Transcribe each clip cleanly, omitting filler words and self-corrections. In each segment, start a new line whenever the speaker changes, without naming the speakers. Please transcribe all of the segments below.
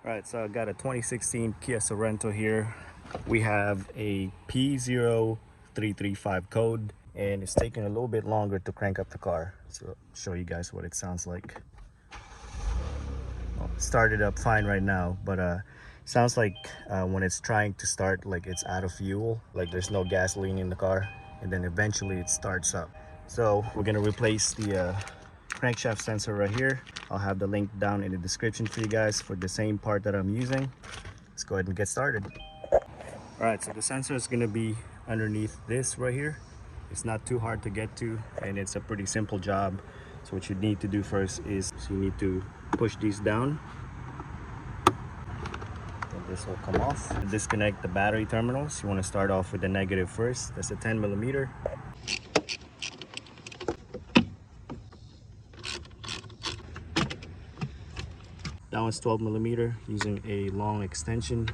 All right, so I got a 2016 Kia Sorento here. We have a P0335 code, and it's taking a little bit longer to crank up the car. So I'll show you guys what it sounds like. Well, it started up fine right now, but sounds like when it's trying to start, like it's out of fuel, like there's no gasoline in the car, and then eventually it starts up. So we're gonna replace the crankshaft sensor right here. I'll have the link down in the description for you guys for the same part that I'm using. Let's go ahead and get started. All right, so the sensor is going to be underneath this right here. It's not too hard to get to, and it's a pretty simple job. So what you need to do first is you need to push these down, and this will come off. Disconnect the battery terminals. You want to start off with the negative first. That's a 10mm. That one's 12mm using a long extension.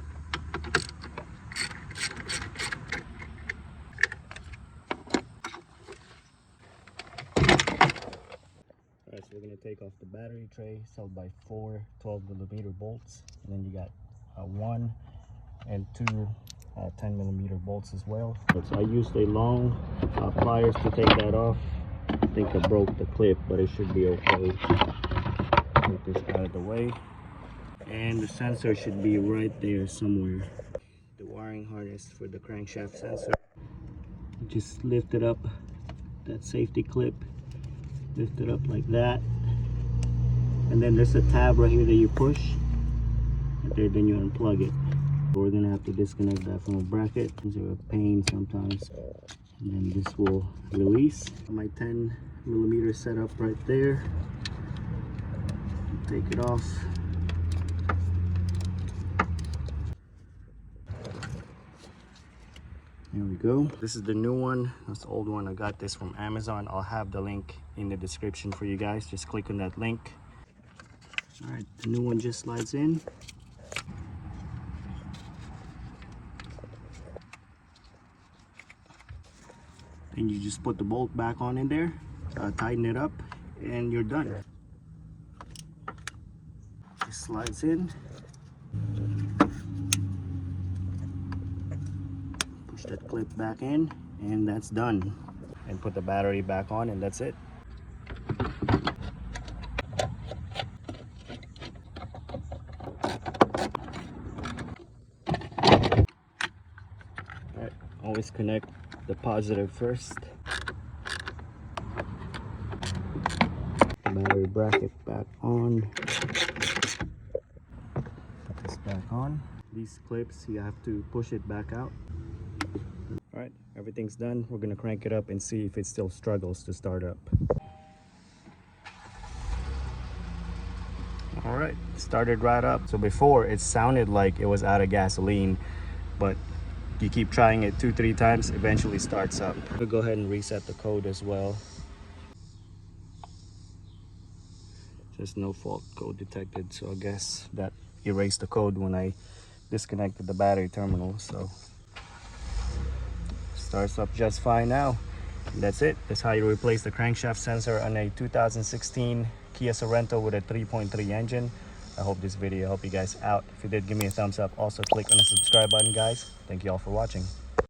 Alright, so we're going to take off the battery tray. It's held by 4 12mm bolts. And then you got 1 and 2 10mm bolts as well. So I used a long pliers to take that off. I think I broke the clip, but it should be okay. Take this out of the way. And the sensor should be right there somewhere. The wiring harness for the crankshaft sensor. Just lift it up, that safety clip. Lift it up like that. And then there's a tab right here that you push. Right there, then you unplug it. We're gonna have to disconnect that from a bracket. These are a pain sometimes. And then this will release. My 10mm setup right there. Take it off. There we go. This is the new one. That's the old one. I got this from Amazon. I'll have the link in the description for you guys. Just click on that link. All right, the new one just slides in. Then you just put the bolt back on in there, tighten it up, and you're done. Just slides in. Push that clip back in, and that's done. And put the battery back on, and that's it. Alright, always connect the positive first. The battery bracket back on. Put this back on. These clips, you have to push it back out. Alright, everything's done. We're gonna crank it up and see if it still struggles to start up. Alright, started right up. So before it sounded like it was out of gasoline, but you keep trying it 2-3 times, eventually starts up. We'll go ahead and reset the code as well. Just no fault code detected, so I guess that erased the code when I disconnected the battery terminal. So starts up just fine now. And that's it. That's how you replace the crankshaft sensor on a 2016 Kia Sorento with a 3.3 engine. I hope this video helped you guys out. If you did, give me a thumbs up. Also click on the subscribe button, guys. Thank you all for watching.